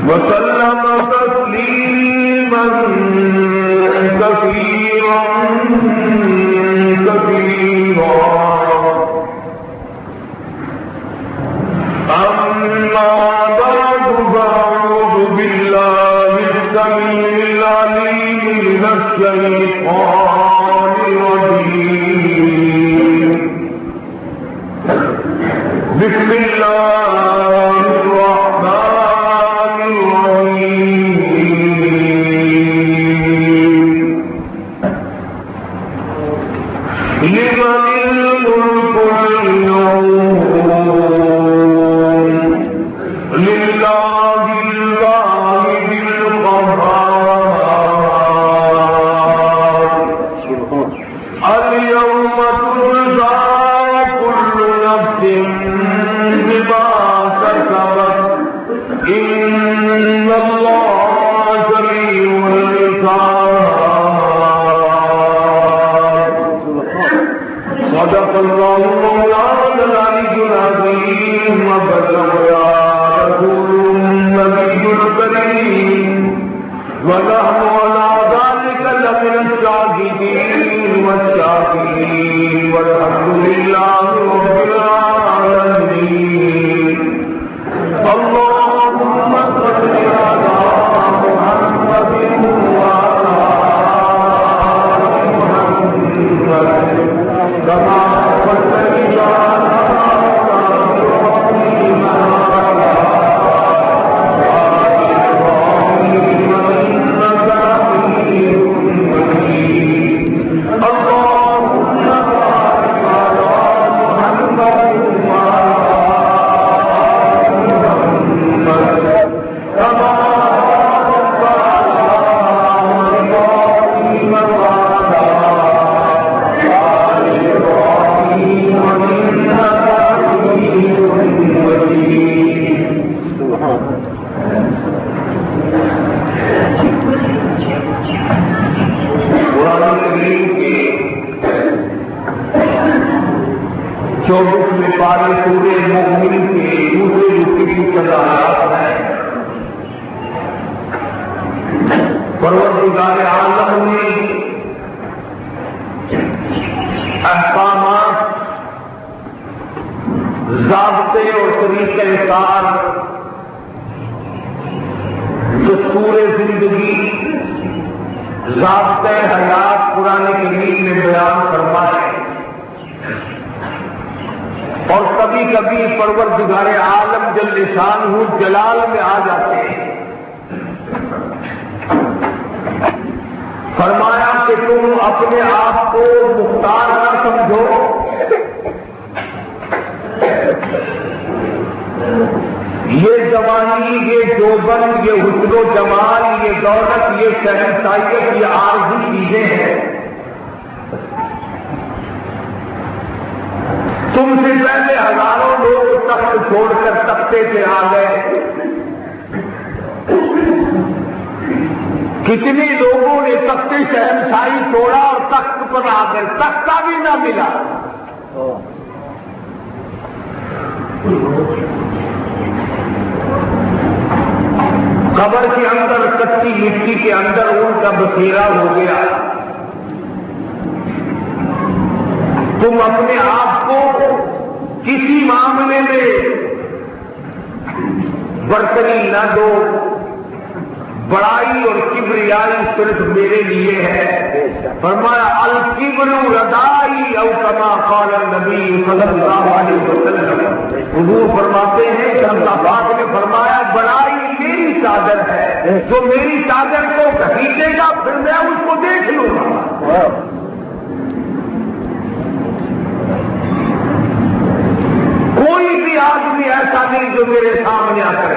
وسلم تسليما كثيرا أما بعد فأعوذ بالله السميع العليم من الشيطان الرجيم بسم الله الرحمن الرحيم لمن الملك اليوم لله الواحد القهار اليوم تجزى كل نفس بما كسبت إن الله سريع الحساب صدق الله مولانا العلي العظيم وبلغ يا رسول النبي الكريم ونحن على ذلك لمن الشاهدين والشاكرين والحمد لله رب العالمين اللهم صل على محمد وعلى آل محمد كما صليت على إبراهيم وعلى آل إبراهيم إنك حميد مجيد اللهم بارك على محمد وعلى چوبیسویں پارے سورہ مومن کے دوسرے رکوع کی آیات ہے۔ پروردگار عالم نے احکامات، ضابطے اور طریقہ کار، دستور زندگی، ضابطۂ حیات قرآن کریم میں بیان فرمائے، اور کبھی کبھی پروردگار عالم جل شانہ جلال میں آ جاتے ہیں۔ فرمایا کہ تم اپنے آپ کو مختار نہ سمجھو، یہ جوانی، یہ جوبن، یہ حسن و جمال، یہ دولت، یہ شہنشاہیت، یہ آرزو چیزیں ہیں. تم سے پہلے ہزاروں لوگ تخت چھوڑ کر تختے پہ آ گئے. کتنے لوگوں نے تخت شہنشاہی توڑا اور تخت پر آ کر تختہ بھی نہ ملا. قبر کے اندر کچی مٹی کے اندر ان کا بسیرا ہو گیا. تم اپنے آپ کو کسی معاملے میں برتری نہ دو. بڑائی اور کبریائی صرف میرے لیے ہے. فرمایا الکبر ردائی او کما قال النبی صلی اللہ علیہ وسلم. حضور فرماتے ہیں کہ اللہ پاک نے فرمایا بڑائی میری چادر ہے. جو میری چادر کو گھسیٹے گا پھر میں اس کو دیکھ لوں گا. کوئی بھی آدمی ایسا نہیں جو میرے سامنے آ کر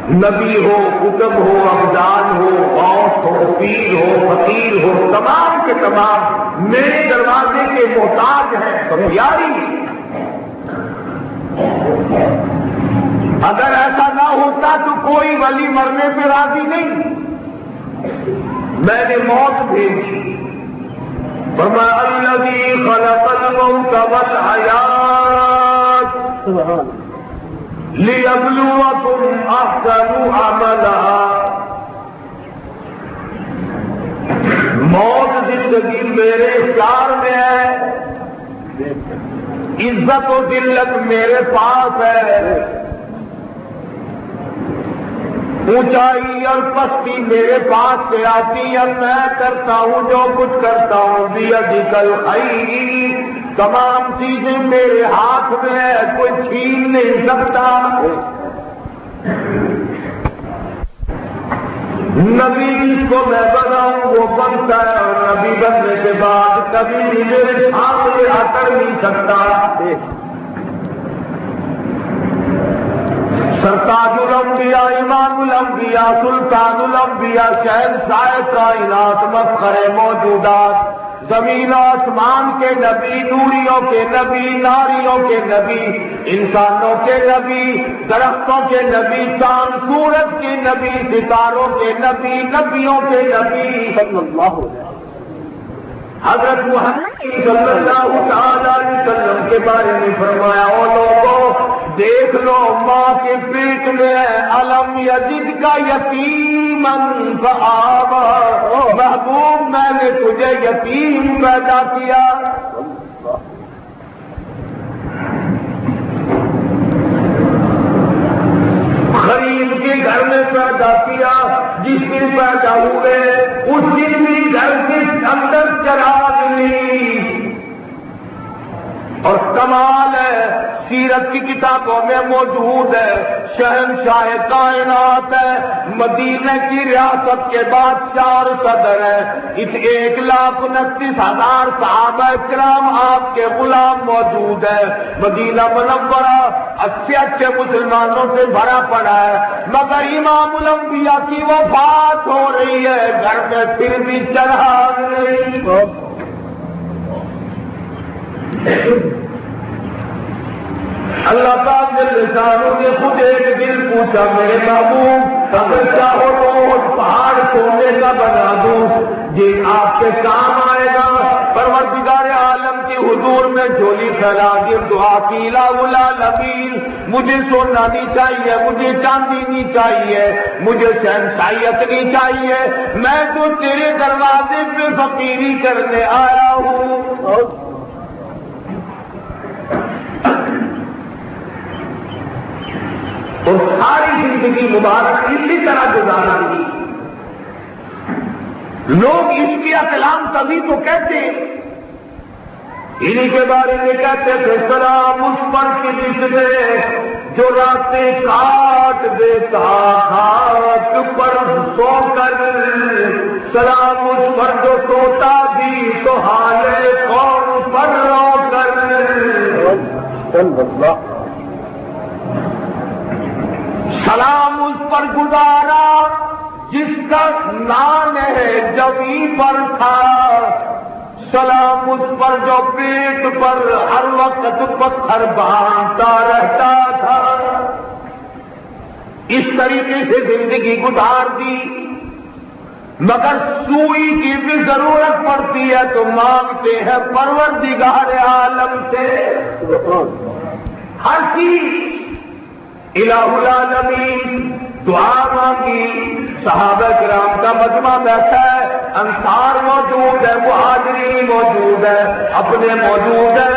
نبی ہو، کتب ہو، ابدال ہو، غوث ہو، پیر ہو، فقیر ہو، تمام کے تمام میرے دروازے کے محتاج ہیں. تو یاری اگر ایسا نہ ہوتا تو کوئی ولی مرنے پہ راضی نہیں. میں نے موت بھیجی. فرمایا الذی خلق الموت والحیات لِيَبْلُوَكُمْ أَحْسَنُ عَمَلًا. موت زندگی میرے اختیار میں ہے. عزت و ذلت میرے پاس ہے. اونچائی اور پستی میرے پاس سے آتی ہے. میں کرتا ہوں جو کچھ کرتا ہوں. بِيَدِكَ الْخَيْرُ. تمام چیزیں میرے ہاتھ میں ہے. کوئی چھین نہیں سکتا. نبی جس کو میں بناؤں وہ بنتا ہے اور نبی بننے کے بعد کبھی بھی میرے سامنے آ کر نہیں سکتا. سرتاج الانبیاء، امام الانبیاء، سلطان الانبیاء، شہنشاہ کائنات، مفخر موجودات، زمین آسمان کے نبی، نوریوں کے نبی، ناریوں کے نبی، انسانوں کے نبی، درختوں کے نبی، چاند سورج کے نبی، ستاروں کے نبی، نبیوں کے نبی صلی اللہ علیہ وسلم. حضرت محمد صلی اللہ تعالی علیہ وسلم کے بارے میں فرمایا او لوگوں دیکھ لو ماں کے پیٹ میں الم یجد کا یتیمن فآوا. محبوب میں نے تجھے یتیم پیدا کیا. غریب کے گھر میں پیدا کیا. جس دن پیدا ہوئے اس دن بھی گھر کے اندر چراغ نہیں. اور کمال ہے سیرت کی کتابوں میں موجود ہے شہنشاہ کائنات ہے. مدینہ کی ریاست کے بعد 4 صدر ہے. 1,29,000 صحابہ کرام آپ کے غلام موجود ہے. مدینہ منورہ اچھے اچھے مسلمانوں سے بھرا پڑا ہے. مگر امام الانبیاء کی وفات ہو رہی ہے گھر میں پھر بھی چراغ نہیں. اللہ پاک نے خود ایک دن پوچھا میرے محبوب اگر چاہو تو پہاڑ سونے کا بنا دوں جن آپ کے کام آئے گا. پروردگار عالم کی حضور میں جھولی پھیلا دی دعا کی لا العالمین مجھے سونا نہیں چاہیے، مجھے چاندی نہیں چاہیے، مجھے شہنشاہیت نہیں چاہیے. میں تو تیرے دروازے پہ فقیری کرنے آیا ہوں. اور ساری زندگی مبارک اسی طرح گزارا دی. لوگ اس کی کلام تبھی تو کہتے ہیں. انہی کے بارے میں کہتے تھے سلام اس پر کی جس نے جو راتیں کاٹ دیتا خاک پر سو کر. سلام اس پر جو سوتا بھی تو حال قوم پر رو کر. سلام اس پر گزارا نان ہے جبی پر تھا، سلام اس پر جو پیٹ پر ہر وقت پتھر باندھتا رہتا تھا۔ اس طریقے سے زندگی گزار دی، مگر سوئی کی بھی ضرورت پڑتی ہے تو مانگتے ہیں پروردگار عالم سے ہر چیز۔ الہ العالمین دعا مانگی، صحابہ کرام کا مجمع بیٹھا ہے، انصار موجود ہے، مہاجرین موجود ہے، اپنے موجود ہے،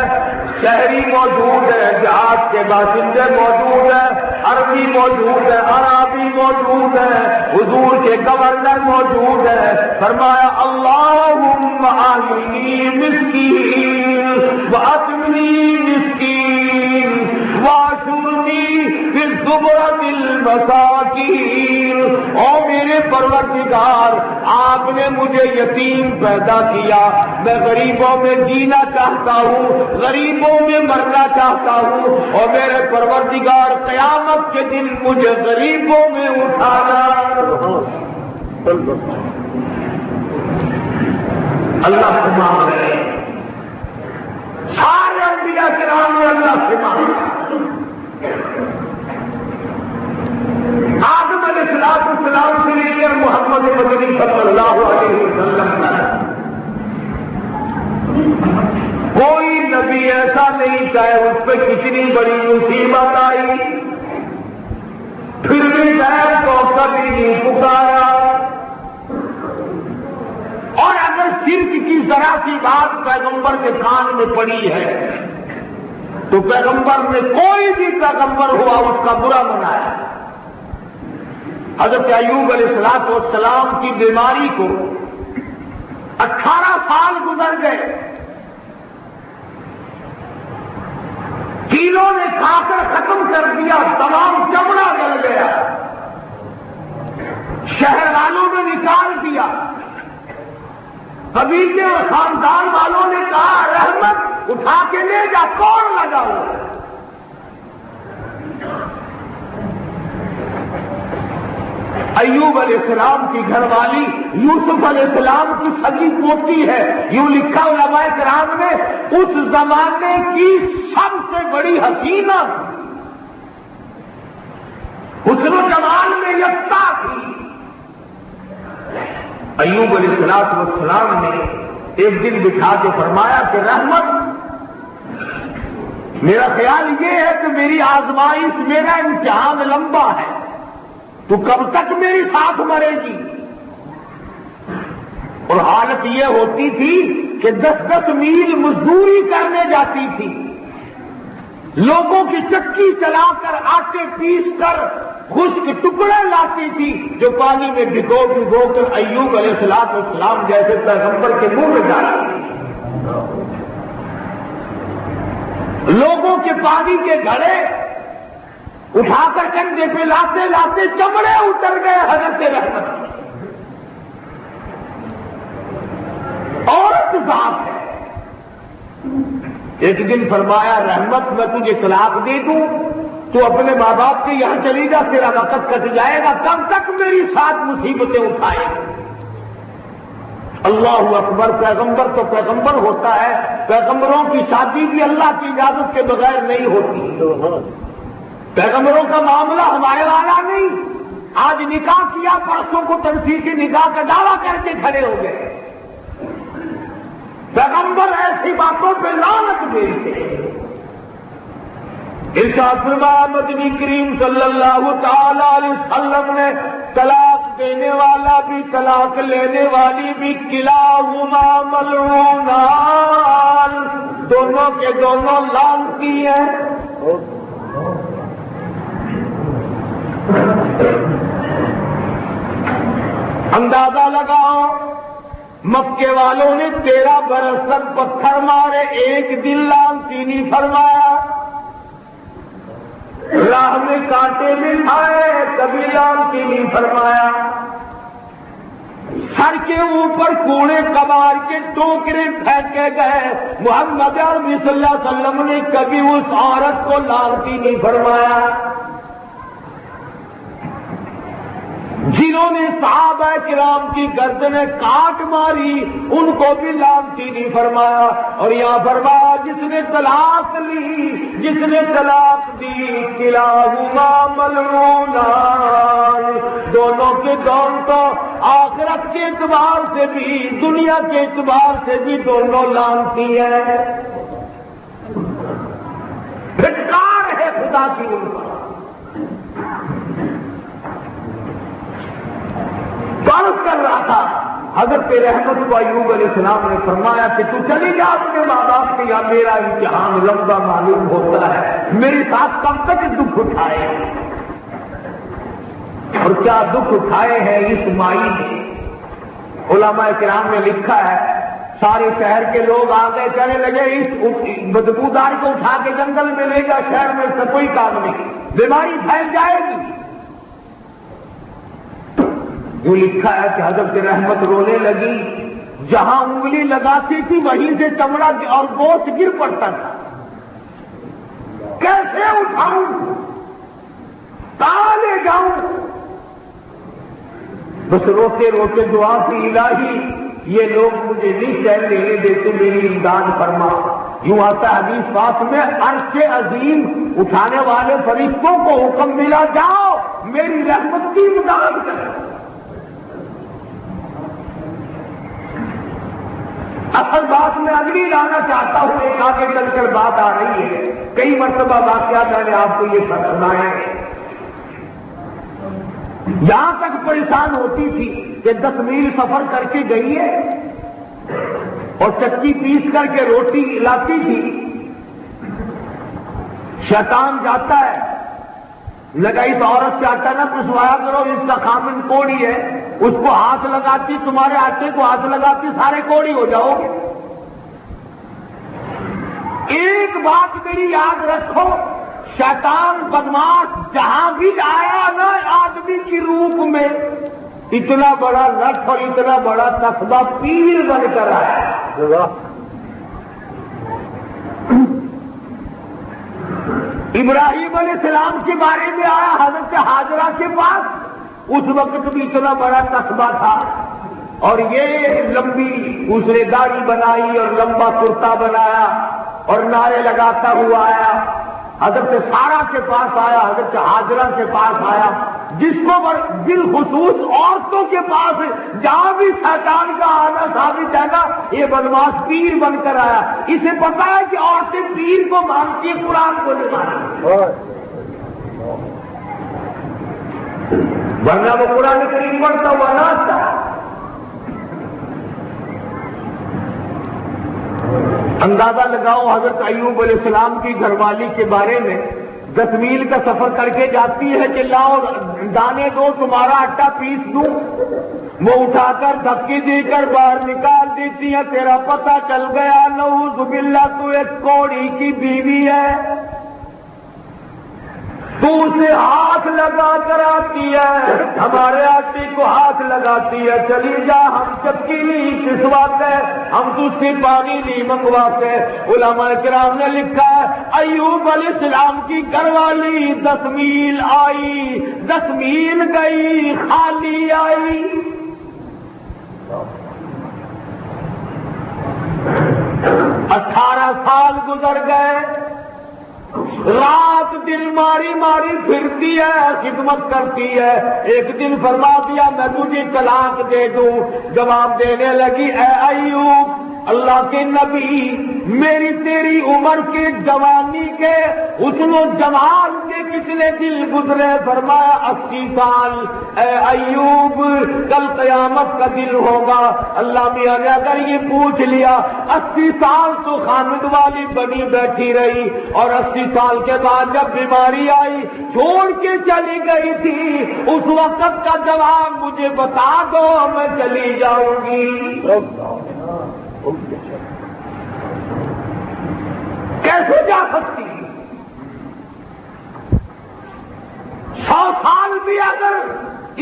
شہری موجود ہے، دیہات کے باشندے موجود ہیں، عربی موجود ہے، عربی موجود ہے، حضور کے گورنر موجود ہے۔ فرمایا اللہم احیینی مسکین واطعمنی مسکین واشرنی فی الزبرۃ المساکین۔ او میرے پروردگار، آپ نے مجھے یتیم پیدا کیا، میں غریبوں میں جینا چاہتا ہوں، غریبوں میں مرنا چاہتا ہوں، اور میرے پروردگار قیامت کے دن مجھے غریبوں میں اٹھانا۔ اللہ سے مانگ رہے ہیں، سارے انبیاء کرام نے اللہ سے مانگا۔ آدم علیہ السلام سے لے کر محمد مدنی صلی اللہ علیہ وسلم تک کوئی نبی ایسا نہیں چاہے اس پہ کتنی بڑی مصیبت آئی پھر بھی غیر کو کبھی نہیں پکارا، اور اگر شرک کی ذرا سی بات پیغمبر کے کان میں پڑی ہے تو پیغمبر نے کوئی بھی پیغمبر ہوا اس کا برا منایا۔ حضرت ایوب علیہ السلام کی بیماری کو 18 سال گزر گئے، کیلوں نے کھا کر ختم کر دیا، تمام چمڑا گل گیا، شہر والوں نے نکال دیا، قبیلے اور خاندان والوں نے کہا رحمت اٹھا کے لے جا، کون لگا ہوا ہے؟ ایوب علیہ السلام کی گھر والی یوسف علیہ السلام کی سگی پوتی ہے، یوں لکھا علماء کرام نے اس زمانے کی سب سے بڑی حسینہ، حسن و جمال میں یکتا تھی۔ ایوب علیہ السلام نے ایک دن بٹھا کے فرمایا کہ رحمت، میرا خیال یہ ہے کہ میری آزمائش، میرا امتحان لمبا ہے، تو کب تک میری ساتھ مرے گی؟ اور حالت یہ ہوتی تھی کہ 10-10 میل مزدوری کرنے جاتی تھی، لوگوں کی چکی چلا کر آٹے پیس کر خشک ٹکڑے لاتی تھی جو پانی میں بھگو کر ایوب علیہ السلام جیسے پیغمبر کے منہ میں ڈالی تھی۔ لوگوں کے پانی کے گھڑے اٹھا کر کندھے پہ لاتے لاتے چمڑے اتر گئے حضرت رحمت کی۔ عورت ذات ہے۔ ایک دن فرمایا رحمت میں تجھے طلاق دے دوں تو اپنے ماں باپ کے یہاں چلی جا، تیرا وقت کٹ جائے گا، کب تک میری ساتھ مصیبتیں اٹھائے؟ اللہ اکبر، پیغمبر تو پیغمبر ہوتا ہے، پیغمبروں کی شادی بھی اللہ کی اجازت کے بغیر نہیں ہوتی، پیغمبروں کا معاملہ ہمارے والا نہیں۔ آج نکاح کیا، پرسوں کو تنسیقی نکاح کا دعویٰ کر کے کھڑے ہو گئے۔ پیغمبر ایسی باتوں پہ لعنت بھیجتے ہیں۔ ارشاد فرمایا مدنی کریم صلی اللہ تعالی علیہ وسلم نے طلاق دینے والا بھی طلاق لینے والی بھی کلاہما ملعونان، دونوں کے دونوں لعنتی ہیں۔ اندازہ لگاؤ، مکے والوں نے 13 برس تک پتھر مارے، ایک دن لعنتی نہیں فرمایا، راہ میں کانٹے بھی کھائے، کبھی لعنتی نہیں فرمایا، سر کے اوپر کوڑے کباڑ کے ٹوکرے پھینکے گئے، محمد عربی صلی اللہ علیہ وسلم نے کبھی اس عورت کو لعنتی نہیں فرمایا۔ جنہوں لانتیوں نے صحابہ کرام کی گردنیں کاٹ ماری، ان کو بھی لانتی نہیں فرمایا. اور یہاں فرمایا جس نے طلاق لی، جس نے طلاق دی، کلاہما ملعونان، دونوں کے دونوں تو آخرت کے اعتبار سے بھی دنیا کے اعتبار سے بھی دونوں لانتی ہیں. پھٹکار ہے خدا کی ان پر. بات کر رہا تھا حضرت رحمت ایوب علیہ السلام نے فرمایا کہ تو چلی جا اپنے ماں باپ کے، یا میرا امتحان لمبا معلوم ہوتا ہے، میرے ساتھ کب تک دکھ اٹھائے. اور کیا دکھ اٹھائے ہیں اس مائی نے. علماء کرام نے لکھا ہے سارے شہر کے لوگ آ گئے، کہنے لگے اس بدبودار کو اٹھا کے جنگل میں لے جا، شہر میں سے کوئی کام نہیں، بیماری پھیل جائے گی. جو لکھا ہے کہ حضرت رحمت رونے لگی، جہاں انگلی لگاتی تھی وہیں سے چمڑا اور گوشت گر پڑتا تھا. کیسے اٹھاؤں، کہاں لے جاؤں؟ بس روتے روتے دعا کی، الہی یہ لوگ مجھے نہیں چین لینے دیتے، میری امداد فرما. یوں آتا حدیث پاک میں عرش عظیم اٹھانے والے فرشتوں کو حکم ملا، جاؤ میری رحمت کی امداد کرو. اصل بات میں اگلی لانا چاہتا ہوں، ایک آگے چل کر بات آ رہی ہے. کئی مرتبہ واقعات میں نے آپ کو یہ سنایا ہے. یہاں تک پریشان ہوتی تھی کہ 10 میل سفر کر کے گئی ہے اور چکی پیس کر کے روٹی لاتی تھی. شیطان جاتا ہے، لگائی تو عورت سے آٹا نہ پسوایا کرو، اس کا خامن کوڑی ہے، اس کو ہاتھ لگاتی، تمہارے آٹے کو ہاتھ لگاتی، سارے کوڑی ہو جاؤ گے. ایک بات میری یاد رکھو، شیطان بدماش جہاں بھی آیا نا آدمی کی روپ میں، اتنا بڑا لٹ اور اتنا بڑا تخبہ پیر بن کر آیا. ابراہیم علیہ السلام کے بارے میں آیا حضرت حاجرہ کے پاس، اس وقت بھی اتنا بڑا تخبہ تھا، اور یہ لمبی اس نے داڑھی بنائی اور لمبا کرتا بنایا اور نعرے لگاتا ہوا آیا. حضرت سارا کے پاس آیا، حضرت حاجرہ کے پاس آیا، جس کو بالخصوص عورتوں کے پاس جہاں بھی شیطان کا آنا ثابت ہے نا، یہ بدماش پیر بن کر آیا. اسے پتا ہے کہ عورتیں پیر کو مانتی ہیں، قرآن کو نہیں مانتی، ورنہ وہ قرآن کریم پڑھتا ہوا نہ آتا. اندازہ لگاؤ حضرت ایوب علیہ السلام کی گھر والی کے بارے میں، 10 میل کا سفر کر کے جاتی ہے کہ لاؤ دانے دو، تمہارا آٹا پیس دوں. وہ اٹھا کر دھکی دے کر باہر نکال دیتی ہے. تیرا پتہ چل گیا، نعوذ باللہ تو ایک کوڑی کی بیوی ہے، تو اسے ہاتھ لگا کر آتی ہے، ہمارے آٹے کو ہاتھ لگاتی ہے، چلی جا ہم چکی نہیں پسواتے، ہم تو اس سے پانی نہیں منگواتے. علماء کرام نے لکھا ہے ایوب علیہ السلام کی گھر والی 10 میل آئی، 10 میل گئی، خالی آئی. 18 سال گزر گئے، رات دن ماری ماری پھرتی ہے، خدمت کرتی ہے. ایک دن فرما دیا میں تجھے طلاق دے دوں. جواب دینے لگی، اے ایوب اللہ کے نبی، میری تیری عمر کے جوانی کے حسن و جمال کے کتنے دل گزرے؟ فرمایا 80 سال. اے ایوب کل قیامت کا دن ہوگا. اللہ میاں نے اگر یہ پوچھ لیا 80 سال تو خامد والی بنی بیٹھی رہی، اور 80 سال کے بعد جب بیماری آئی چھوڑ کے چلی گئی تھی، اس وقت کا جواب مجھے بتا دو، میں چلی جاؤں گی. کیسے جا سکتی؟ 100 سال بھی اگر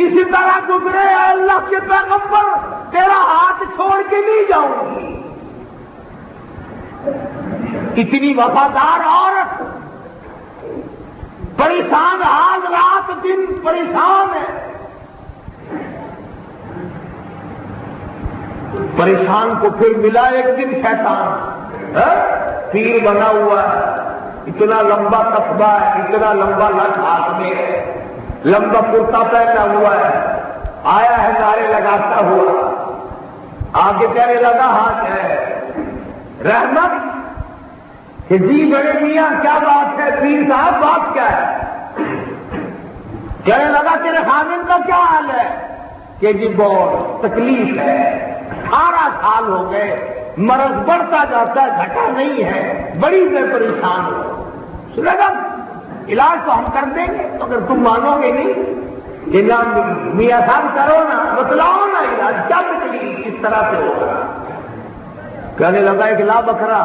اسی طرح گزرے، اللہ کے پیغمبر تیرا ہاتھ چھوڑ کے نہیں جاؤں گی. اتنی وفادار عورت، پریشان حال، رات دن پریشان ہے. پریشان کو پھر ملا ایک دن شیطان، پیر بنا ہوا ہے، اتنا لمبا تسبیح ہے، اتنا لمبا لٹ ہاتھ میں ہے، لمبا کرتا پہنا ہوا ہے، آیا ہے نعرے لگاتا ہوا، آگے کہنے لگا ہاں ہے رحمت کہ جی بڑے میاں کیا بات ہے؟ پیر صاحب بات کیا ہے؟ کہنے لگا تیرے خامن کا کیا حال ہے؟ کہ جی بہت تکلیف ہے، 18 سال ہو گئے، مرض بڑھتا جاتا ہے، گھٹا نہیں ہے، بڑی میں پریشان ہوں۔ لگا علاج تو ہم کر دیں گے، اگر تم مانو گے نہیں کہ نہ میاں صاحب کرو نا، بتلاؤ نا علاج کیا تکلیف کس طرح سے ہوگا۔ کہنے لگا ایک لا بکرا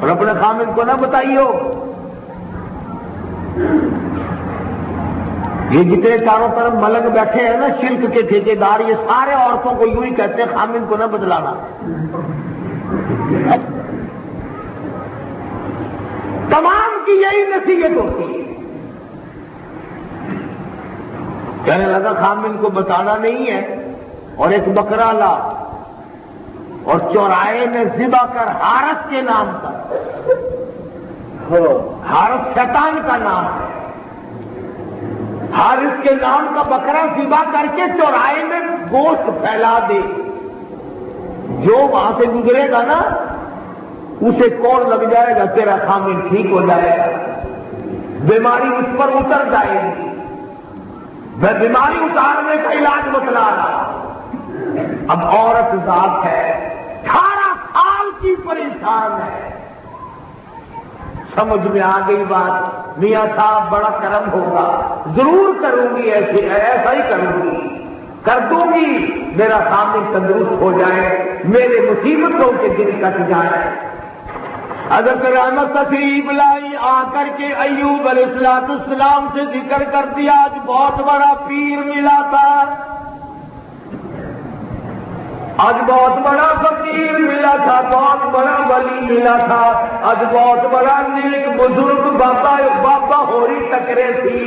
اور اپنے خامن کو نہ بتائیو۔ یہ جتنے چاروں طرف ملنگ بیٹھے ہیں نا شرک کے ٹھیکیدار، یہ سارے عورتوں کو یوں ہی کہتے ہیں خامن کو نہ بدلانا۔ تمام کی یہی نصیحت ہوتی ہے۔ کہنے لگا خامن کو بتانا نہیں ہے، اور ایک بکرا لا اور چوراہے میں ذبح کر، حارث کے نام پر، حارث شیطان کا نام ہے، حارث کے نام کا بکرا ذبح کر کے چوراہے میں گوشت پھیلا دے، جو وہاں سے گزرے گا نا اسے کون لگ جائے گا، تیرا خامن ٹھیک ہو جائے گا، بیماری اس پر اتر جائے گی۔ میں بیماری اتارنے کا علاج بتلا رہا۔ اب عورت ذات ہے، 18 سال کی پریشان ہے، سمجھ میں آ گئی بات، میاں صاحب بڑا کرم ہوگا، ضرور کروں گی، ایسا ہی کروں گی، کر دوں گی، میرا خامن تندرست ہو جائے، میرے مصیبتوں کے دن کٹ جائیں۔ حضرت رحمت تشریف لائی، آ کر کے ایوب علیہ السلام سے ذکر کر دیا، آج بہت بڑا پیر ملا تھا، آج بہت بڑا فقیر ملا تھا، بہت بڑا ولی ملا تھا، آج بہت بڑا نیک بزرگ بابا ہوری ٹکرے تھی،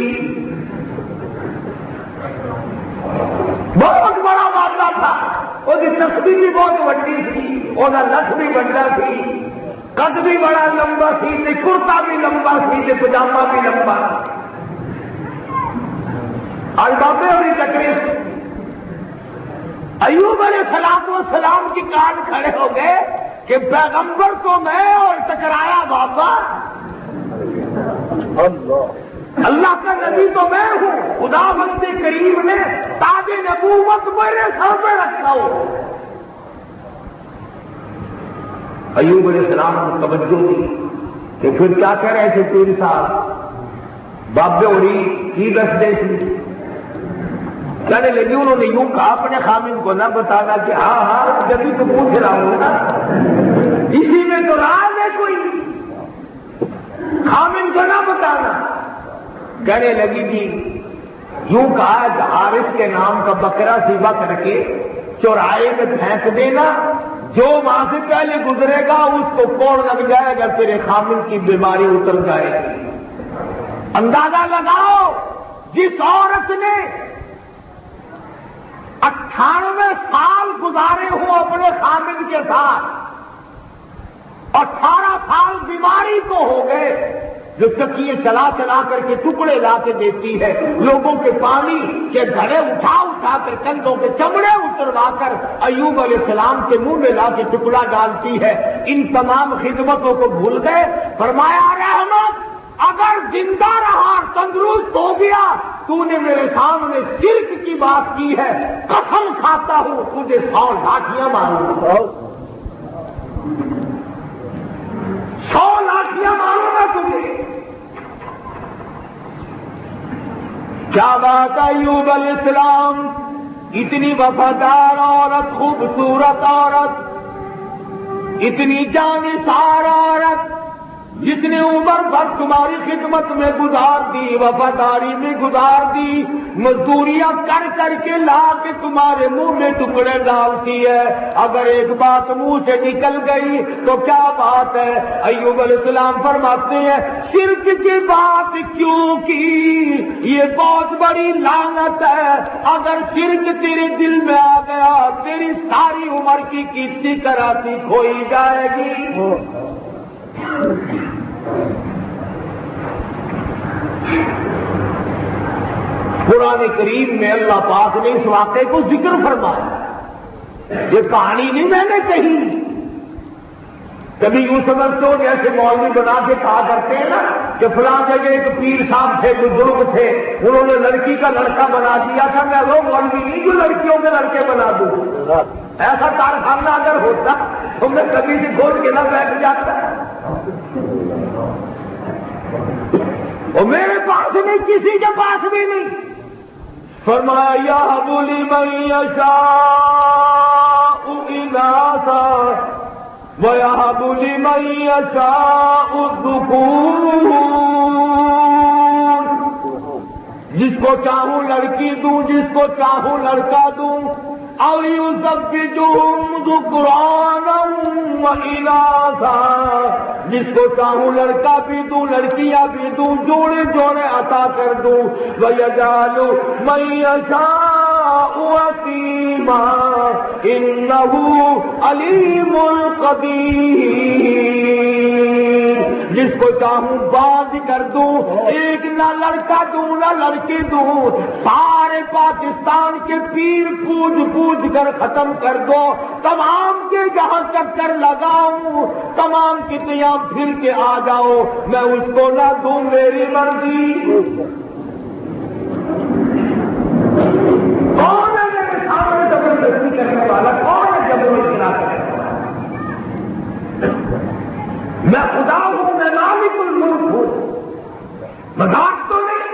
بہت بڑا بابا تھا، وہ تسبیح بھی بہت بڑی تھی، وہ لکھ بھی بڑا تھی، قد بھی بڑا لمبا سی، کرتا بھی لمبا سی، پجامہ بھی لمبا، آج بابے ہوری ٹکرے تھی۔ ایوب علیہ السلام کی کان کھڑے ہو گئے کہ پیغمبر تو میں اور ٹکرایا بابا، اللہ کا نبی تو میں ہوں، خدا بند کریم نے تاج نبوت میرے سر پہ رکھا ہو۔ ایوب علیہ السلام کو توجہ دی کہ پھر کیا کہہ رہے تھے پیر صاحب؟ بابے ہوری کی دس دے تھی، کہنے لگی انہوں نے یوں کہا اپنے خامن کو نہ بتانا کہ ہاں ہاں جبھی تو پوچھ رہا ہوں نا، اسی میں تو راز ہے کوئی، خامن کو نہ بتانا۔ کہنے لگی جی یوں کہا حارث کے نام کا بکرا ذبح کر کے چوراہے میں پھینک دینا، جو وہاں سے پہلے گزرے گا اس کو کون لگ جائے گا، تیرے خامن کی بیماری اتر جائے گی۔ اندازہ لگاؤ، جس عورت نے 98 سال گزارے ہوں اپنے خامن کے ساتھ، 18 سال بیماری کو ہو گئے، جو چکیے چلا چلا کر کے ٹکڑے لا کے دیتی ہے، لوگوں کے پانی کے گھڑے اٹھا اٹھا کر کندھوں کے چمڑے اتروا کر ایوب علیہ السلام کے منہ میں لا کے ٹکڑا ڈالتی ہے، ان تمام خدمتوں کو بھول گئے۔ فرمایا رحمت اگر زندہ رہا تندرست ہو گیا، تو نے میرے سامنے شرک کی بات کی ہے، قسم کھاتا ہوں تجھے 100 لاٹھیاں ماروں گا، 100 لاٹھیاں ماروں گا تجھے۔ کیا بات ہے ایوب علیہ السلام، اتنی وفادار عورت، خوبصورت عورت، اتنی جانثار عورت، جس نے عمر بھر تمہاری خدمت میں گزار دی، وفاداری میں گزار دی، مزدوریاں کر کر کے لا کے تمہارے منہ میں ٹکڑے ڈالتی ہے، اگر ایک بات منہ سے نکل گئی تو کیا بات ہے؟ ایوب علیہ السلام فرماتے ہیں شرک کی بات کیوں کی؟ یہ بہت بڑی لعنت ہے، اگر شرک تیرے دل میں آ گیا تیری ساری عمر کی کشتی کراتی کھوئی جائے گی۔ قرآن کریم میں اللہ پاک نے اس واقعے کو ذکر فرمایا، یہ کہانی نہیں میں نے کہی۔ کبھی یوں سمجھتے ہو جیسے مولوی بنا کے کہا کرتے ہیں نا کہ فلاں جگہ ایک پیر صاحب تھے، بزرگ تھے، انہوں نے لڑکی کا لڑکا بنا دیا تھا، میں وہ مولوی نہیں جو لڑکیوں کے لڑکے بنا دوں۔ ایسا کارخانہ اگر ہوتا تو میں کبھی سے کھول کے نہ بیٹھ جاتا، اور میرے پاس نہیں، کسی کے پاس بھی نہیں۔ فرمایا یہب لمن یشاء اناثا ویہب لمن یشاء الذکور، جس کو چاہوں لڑکی دوں، جس کو چاہوں لڑکا دوں، او یزوجہم ذکرانا واناثا، جس کو چاہوں لڑکا بھی دوں لڑکیاں بھی دوں، جوڑے جوڑے عطا کر دوں، وَيَجْعَلُ مَن يَشَاءُ عَقِيمًا إِنَّهُ عَلِيمٌ قَدِيرٌ، جس کو چاہوں باز کر دوں، ایک نہ لڑکا دوں نہ لڑکی دوں، سارے پاکستان کے پیر پوج کر ختم کر دو، تمام کے جہاں چکر لگاؤں، تمام کتنیاں پھر کے آ جاؤ، میں اس کو نہ دوں، میری مرضی۔ کون ہے میرے سامنے زبردستی کرنے والا؟ کون ہے زبردستی نہ کرنے والا؟ میں خدا ہوں، میں مالک الملک ہوں، مذاق تو نہیں،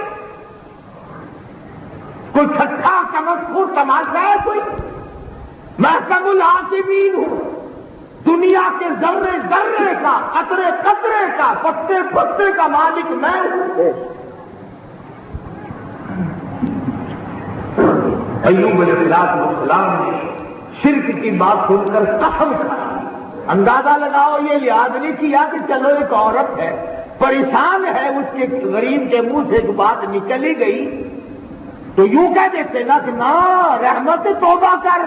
کوئی چھٹا تمسخر تماشا ہے کوئی؟ محکم الحاکمین ہوں، دنیا کے ذرے ذرے کا، قطرے قطرے کا، پتے پتے کا مالک میں ہوں۔ ایوب علیہ السلام نے شرک کی بات سن کر قسم کھائی۔ اندازہ لگاؤ، یہ لحاظ نہیں کیا کہ چلو ایک عورت ہے، پریشان ہے، اس کے غریب کے منہ سے ایک بات نکلی گئی تو یوں کہہ دیتے نا کہ نا رحمت توبہ کر،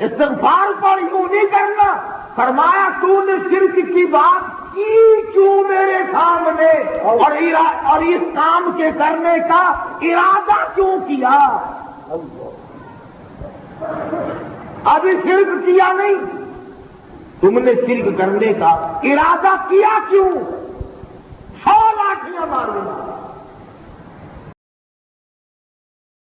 استغفار پر، یوں نہیں کرنا۔ فرمایا تو نے شرک کی بات کی کیوں میرے سامنے، اور اس کام کے کرنے کا ارادہ کیوں کیا؟ ابھی شرک کیا نہیں، تم نے شرک کرنے کا ارادہ کیا کیوں؟ 100 لاٹھیاں مار دیں۔